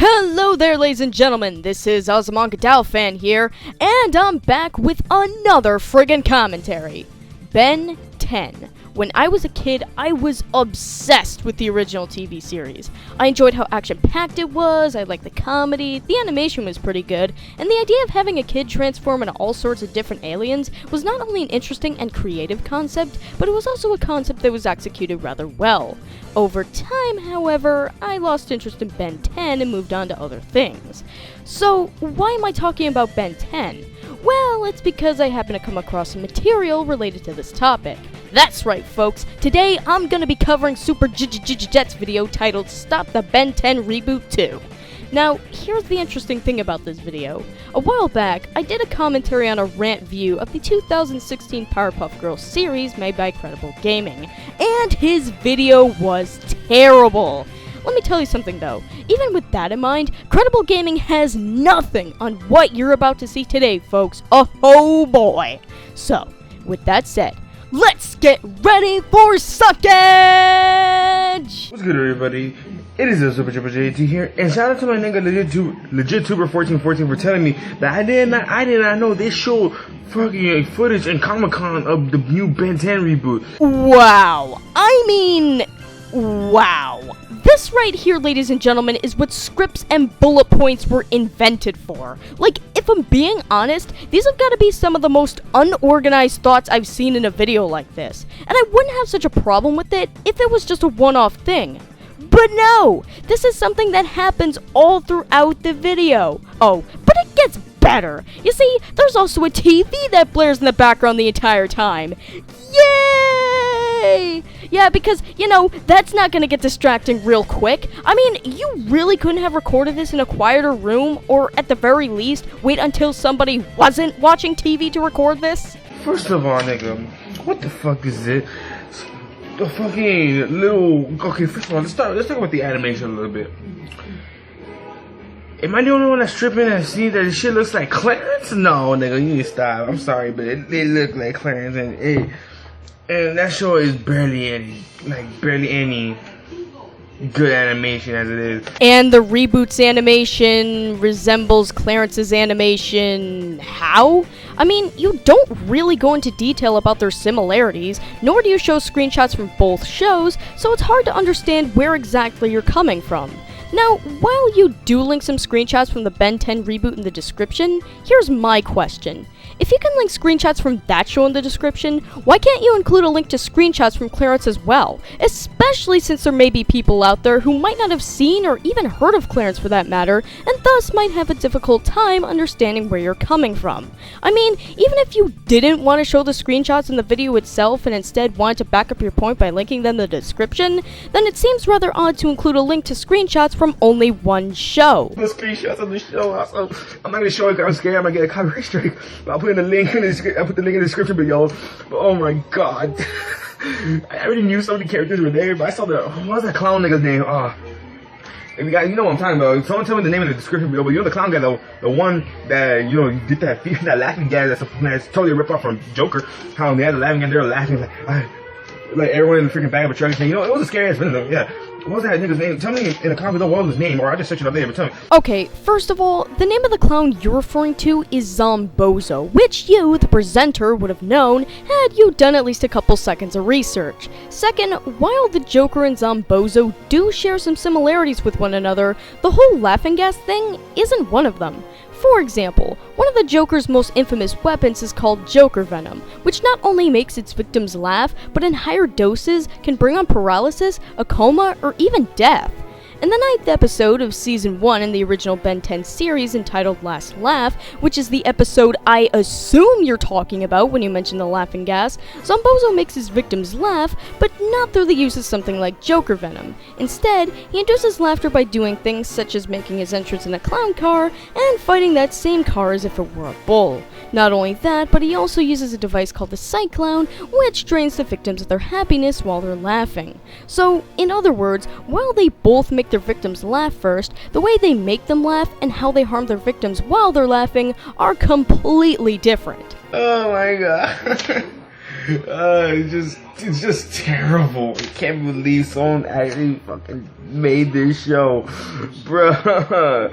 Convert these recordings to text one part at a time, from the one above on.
Hello there, ladies and gentlemen, this is AzumangaDiohFan here, and I'm back with another friggin' commentary. Ben 10. When I was a kid, I was obsessed with the original TV series. I enjoyed how action-packed it was, I liked the comedy, the animation was pretty good, and the idea of having a kid transform into all sorts of different aliens was not only an interesting and creative concept, but it was also a concept that was executed rather well. Over time, however, I lost interest in Ben 10 and moved on to other things. So, why am I talking about Ben 10? Well, it's because I happen to come across some material related to this topic. That's right, folks. Today, I'm gonna be covering Super Jet's video titled Stop the Ben 10 Reboot 2. Now, here's the interesting thing about this video. A while back, I did a commentary on a rant view of the 2016 Powerpuff Girls series made by Credible Gaming, and his video was terrible. Let me tell you something though, even with that in mind, Credible Gaming has nothing on what you're about to see today, folks. Oh boy! So, with that said, let's get ready for suckage! What's good, everybody? It is a Super JT here, and shout out to my nigga LegitTuber1414 for telling me that I did not know they showed fucking footage in Comic-Con of the new Ben 10 reboot. Wow. I mean, wow. This right here, ladies and gentlemen, is what scripts and bullet points were invented for. Like, if I'm being honest, these have got to be some of the most unorganized thoughts I've seen in a video like this. And I wouldn't have such a problem with it if it was just a one-off thing. But no! This is something that happens all throughout the video. Oh, but it gets better. You see, there's also a TV that blares in the background the entire time. Yay! Yeah, because, you know, that's not gonna get distracting real quick. I mean, you really couldn't have recorded this in a quieter room, or at the very least, wait until somebody wasn't watching TV to record this? First of all, nigga, what the fuck is it? The fucking little... Okay, first of all, let's talk about the animation a little bit. Am I the only one that's tripping and see that this shit looks like Clarence? No, nigga, you need to stop. I'm sorry, but it looked like Clarence, and that show is barely any good animation as it is. And the reboot's animation resembles Clarence's animation. How? I mean, you don't really go into detail about their similarities, nor do you show screenshots from both shows, so it's hard to understand where exactly you're coming from. Now, while you do link some screenshots from the Ben 10 reboot in the description, here's my question. If you can link screenshots from that show in the description, why can't you include a link to screenshots from Clarence as well? Especially since there may be people out there who might not have seen or even heard of Clarence for that matter, and thus might have a difficult time understanding where you're coming from. I mean, even if you didn't want to show the screenshots in the video itself and instead wanted to back up your point by linking them in the description, then it seems rather odd to include a link to screenshots from only one show. The screenshots of the show also. I'm not gonna show it because I'm scared I'm gonna get a copyright strike. But I'll put the link in the description below. But oh my god. I already knew some of the characters were there, but I saw what was that clown nigga's name? If you guys, you know what I'm talking about. Someone tell me the name in the description below. But you know the clown guy though, the one that did that laughing guy that's totally a rip-off from Joker. How they had the laughing and they're laughing like everyone in the freaking back of a truck saying, it was a scary ass video though, yeah. What was that nigga's name? Tell me in the comment below what was his name, or I'll just search it up there, but tell me. Okay, first of all, the name of the clown you're referring to is Zombozo, which you, the presenter, would have known had you done at least a couple seconds of research. Second, while the Joker and Zombozo do share some similarities with one another, the whole laughing gas thing isn't one of them. For example, one of the Joker's most infamous weapons is called Joker Venom, which not only makes its victims laugh, but in higher doses can bring on paralysis, a coma, or even death. In the 9th episode of Season 1 in the original Ben 10 series entitled Last Laugh, which is the episode I assume you're talking about when you mention the laughing gas, Zombozo makes his victims laugh, but not through the use of something like Joker Venom. Instead, he induces laughter by doing things such as making his entrance in a clown car and fighting that same car as if it were a bull. Not only that, but he also uses a device called the Cyclone, which drains the victims of their happiness while they're laughing. So, in other words, while they both make their victims laugh first, the way they make them laugh and how they harm their victims while they're laughing are completely different. Oh my god. It's just terrible. I can't believe someone actually fucking made this show, bruh.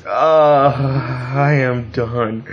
I am done.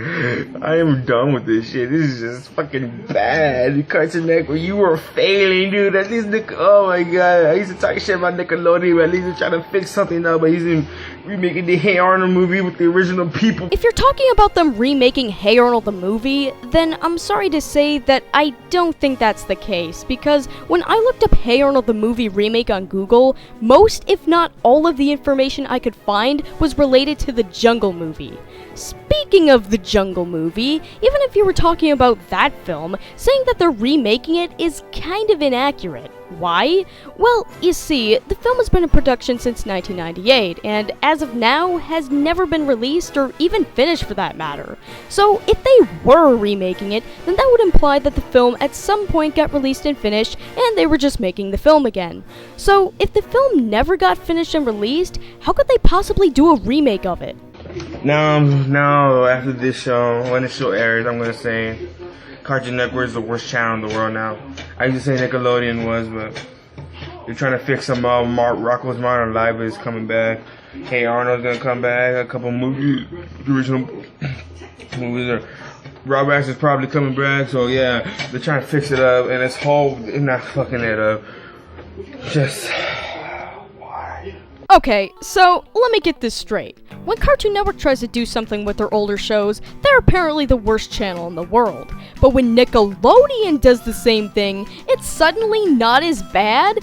I am done with this shit. This is just fucking bad. Cartoon Network, you were failing, dude. At least oh my god. I used to talk shit about Nickelodeon, but at least they're trying to fix something now. But he's remaking the Hey Arnold movie with the original people. If you're talking about them remaking Hey Arnold the movie, then I'm sorry to say that I don't think that's the case, because when I looked up Hey Arnold the movie remake on Google, most if not all of the information I could find was related to the Jungle movie. Speaking of the Jungle movie, even if you were talking about that film, saying that they're remaking it is kind of inaccurate. Why? Well, you see, the film has been in production since 1998, and as of now, has never been released or even finished for that matter. So, if they were remaking it, then that would imply that the film at some point got released and finished, and they were just making the film again. So, if the film never got finished and released, how could they possibly do a remake of it? Now, after this show, when the show airs, I'm gonna say Cartoon Network is the worst channel in the world now. I used to say Nickelodeon was, but they're trying to fix some Rocko's Modern Life is coming back. Hey Arnold's gonna come back. A couple movies, original movies are. Roblox is probably coming back. So yeah, they're trying to fix it up, and they're not fucking it up. Just why? Okay, so let me get this straight. When Cartoon Network tries to do something with their older shows, they're apparently the worst channel in the world. But when Nickelodeon does the same thing, it's suddenly not as bad?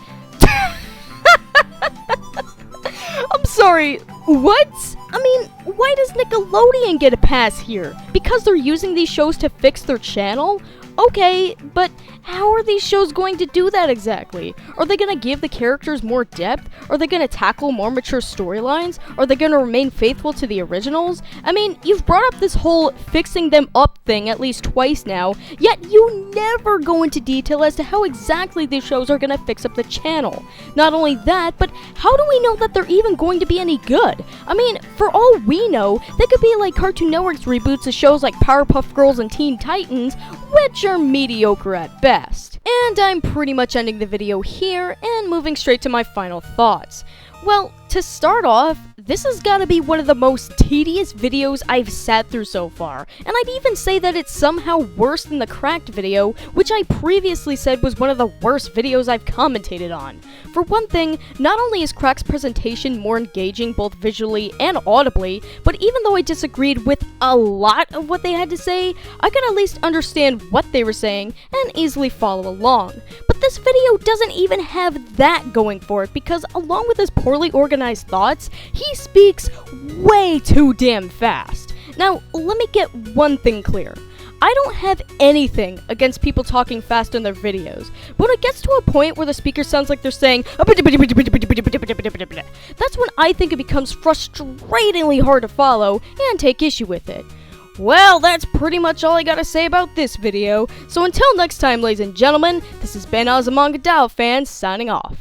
I'm sorry, what? I mean, why does Nickelodeon get a pass here? Because they're using these shows to fix their channel? Okay, but how are these shows going to do that exactly? Are they going to give the characters more depth? Are they going to tackle more mature storylines? Are they going to remain faithful to the originals? I mean, you've brought up this whole fixing them up thing at least twice now, yet you never go into detail as to how exactly these shows are going to fix up the channel. Not only that, but how do we know that they're even going to be any good? I mean, for all we know, they could be like Cartoon Network's reboots of shows like Powerpuff Girls and Teen Titans, which are mediocre at best. And I'm pretty much ending the video here and moving straight to my final thoughts. Well, to start off, this has got to be one of the most tedious videos I've sat through so far, and I'd even say that it's somehow worse than the Cracked video, which I previously said was one of the worst videos I've commentated on. For one thing, not only is Crack's presentation more engaging both visually and audibly, but even though I disagreed with a lot of what they had to say, I could at least understand what they were saying and easily follow along. But this video doesn't even have that going for it, because along with his poorly organized thoughts, he speaks way too damn fast. Now, let me get one thing clear. I don't have anything against people talking fast in their videos, but when it gets to a point where the speaker sounds like they're saying that's when I think it becomes frustratingly hard to follow and take issue with it. Well, that's pretty much all I gotta say about this video, so until next time, ladies and gentlemen, this has been AzumangaDiohFan signing off.